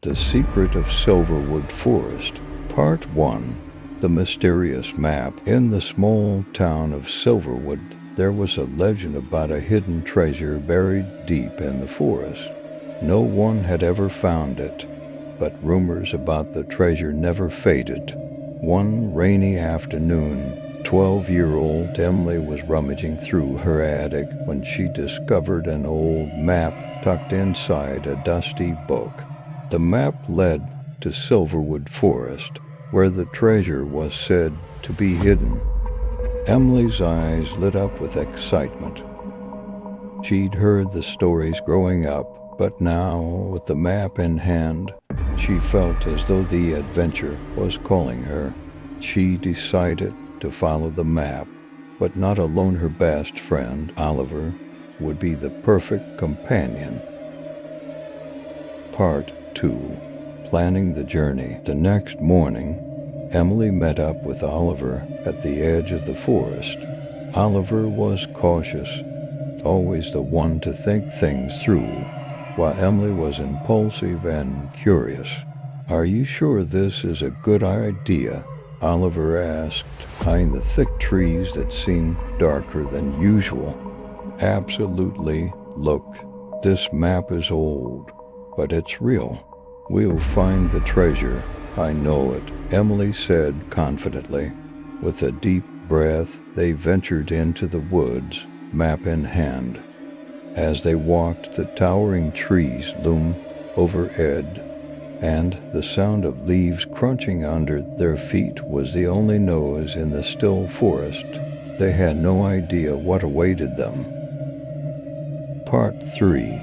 The Secret of Silverwood Forest, Part 1. The Mysterious Map. In the small town of Silverwood, there was a legend about a hidden treasure buried deep in the forest. No one had ever found it, but rumors about the treasure never faded. One rainy afternoon, 12-year-old Emily was rummaging through her attic when she discovered an old map tucked inside a dusty book. The map led to Silverwood Forest, where the treasure was said to be hidden. Emily's eyes lit up with excitement. She'd heard the stories growing up, but now, with the map in hand, she felt as though the adventure was calling her. She decided to follow the map, but not alone. Her best friend, Oliver, would be the perfect companion. Part 2. Planning the journey. The next morning, Emily met up with Oliver at the edge of the forest. Oliver was cautious, always the one to think things through, while Emily was impulsive and curious. "Are you sure this is a good idea?" Oliver asked, eyeing the thick trees that seemed darker than usual. "Absolutely. Look, this map is old, but it's real. We'll find the treasure. I know it," Emily said confidently. With a deep breath, they ventured into the woods, map in hand. As they walked, the towering trees loomed overhead, and the sound of leaves crunching under their feet was the only noise in the still forest. They had no idea what awaited them. Part 3.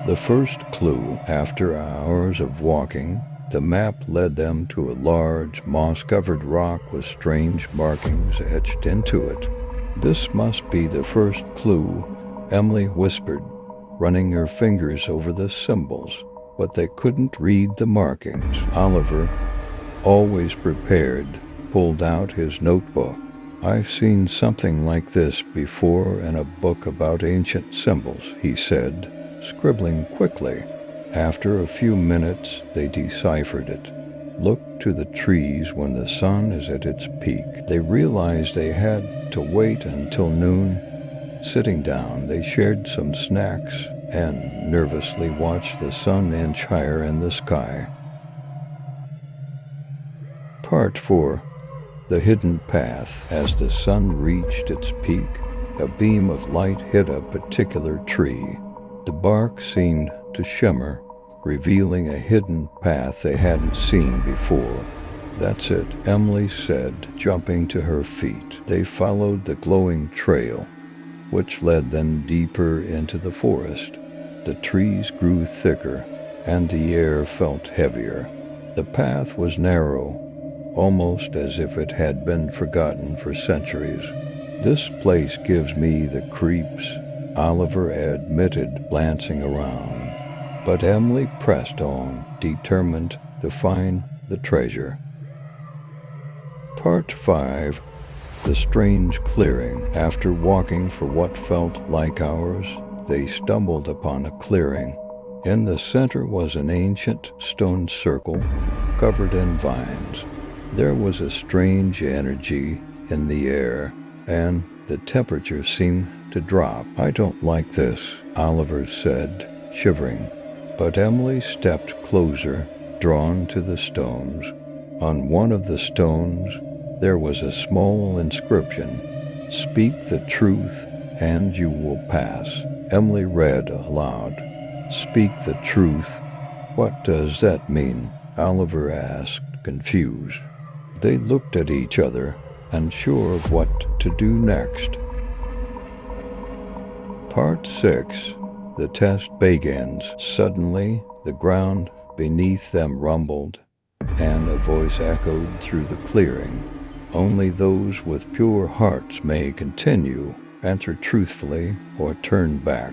The first clue. After hours of walking, the map led them to a large, moss-covered rock with strange markings etched into it. "This must be the first clue," Emily whispered, running her fingers over the symbols, but they couldn't read the markings. Oliver, always prepared, pulled out his notebook. "I've seen something like this before in a book about ancient symbols," he said, scribbling quickly. After a few minutes, they deciphered it. "Look to the trees when the sun is at its peak." They realized they had to wait until noon. Sitting down, they shared some snacks and nervously watched the sun inch higher in the sky. Part 4. The Hidden Path. As the sun reached its peak, a beam of light hit a particular tree. The bark seemed to shimmer, revealing a hidden path they hadn't seen before. "That's it," Emily said, jumping to her feet. They followed the glowing trail, which led them deeper into the forest. The trees grew thicker, and the air felt heavier. The path was narrow, almost as if it had been forgotten for centuries. "This place gives me the creeps," Oliver admitted, glancing around. But Emily pressed on, determined to find the treasure. Part 5. The Strange Clearing. After walking for what felt like hours, they stumbled upon a clearing. In the center was an ancient stone circle covered in vines. There was a strange energy in the air, and the temperature seemed to drop. "I don't like this," Oliver said, shivering. But Emily stepped closer, drawn to the stones. On one of the stones, there was a small inscription, "Speak the truth and you will pass." Emily read aloud, "Speak the truth? What does that mean?" Oliver asked, confused. They looked at each other, unsure of what to do next. Part 6. The test begins. Suddenly, the ground beneath them rumbled, and a voice echoed through the clearing. "Only those with pure hearts may continue. Answer truthfully or turn back."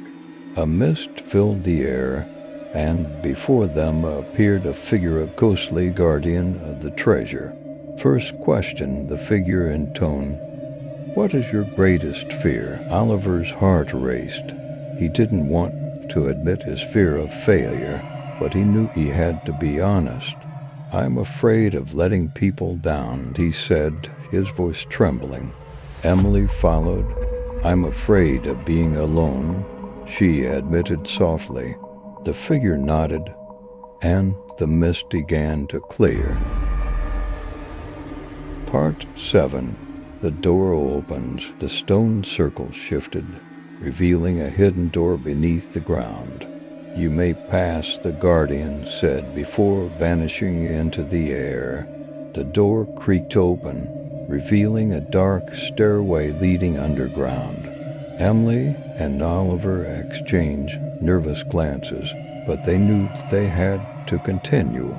A mist filled the air, and before them appeared a figure, a ghostly guardian of the treasure. "First question," the figure intoned. "What is your greatest fear?" Oliver's heart raced. He didn't want to admit his fear of failure. but he knew he had to be honest. "I'm afraid of letting people down," he said, his voice trembling. Emily followed. "I'm afraid of being alone," she admitted softly. The figure nodded, and the mist began to clear. Part 7. The door opens. The stone circle shifted, revealing a hidden door beneath the ground. "You may pass," the guardian said before vanishing into the air. The door creaked open, revealing a dark stairway leading underground. Emily and Oliver exchanged nervous glances, but they knew they had to continue.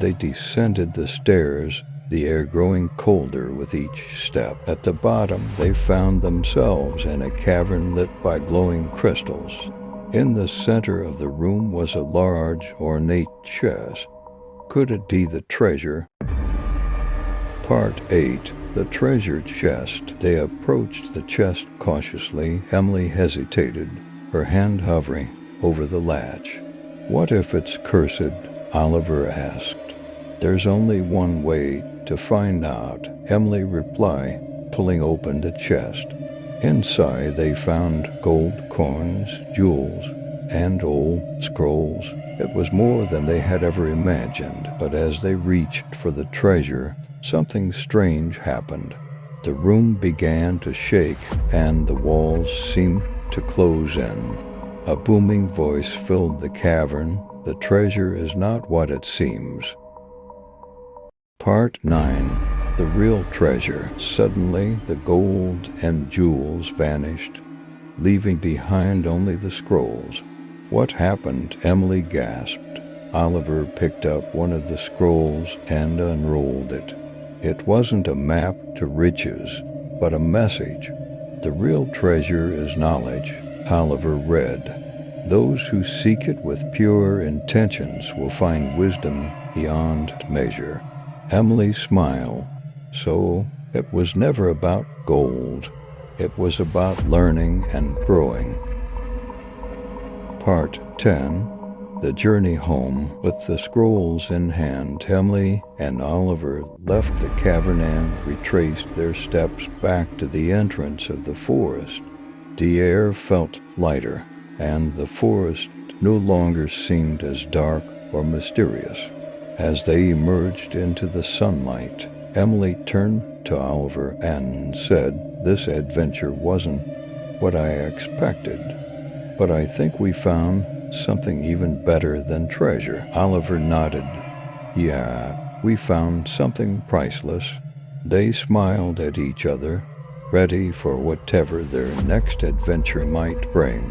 They descended the stairs, the air growing colder with each step. At the bottom, they found themselves in a cavern lit by glowing crystals. In the center of the room was a large, ornate chest. Could it be the treasure? Part 8. The treasure chest. They approached the chest cautiously. Emily hesitated, her hand hovering over the latch. "What if it's cursed?" Oliver asked. "There's only one way to find out," Emily replied, pulling open the chest. Inside they found gold coins, jewels, and old scrolls. It was more than they had ever imagined, but as they reached for the treasure, something strange happened. The room began to shake, and the walls seemed to close in. A booming voice filled the cavern. "The treasure is not what it seems." Part 9. The real treasure. Suddenly, the gold and jewels vanished, leaving behind only the scrolls. "What happened?" Emily gasped. Oliver picked up one of the scrolls and unrolled it. It wasn't a map to riches, but a message. "The real treasure is knowledge," Oliver read. "Those who seek it with pure intentions will find wisdom beyond measure." Emily smiled. So it was never about gold. It was about learning and growing. Part 10. The journey home. With the scrolls in hand, Emily and Oliver left the cavern and retraced their steps back to the entrance of the forest. The air felt lighter, and the forest no longer seemed as dark or mysterious. As they emerged into the sunlight, Emily turned to Oliver and said, "This adventure wasn't what I expected, but I think we found something even better than treasure." Oliver nodded. "Yeah, we found something priceless." They smiled at each other, ready for whatever their next adventure might bring.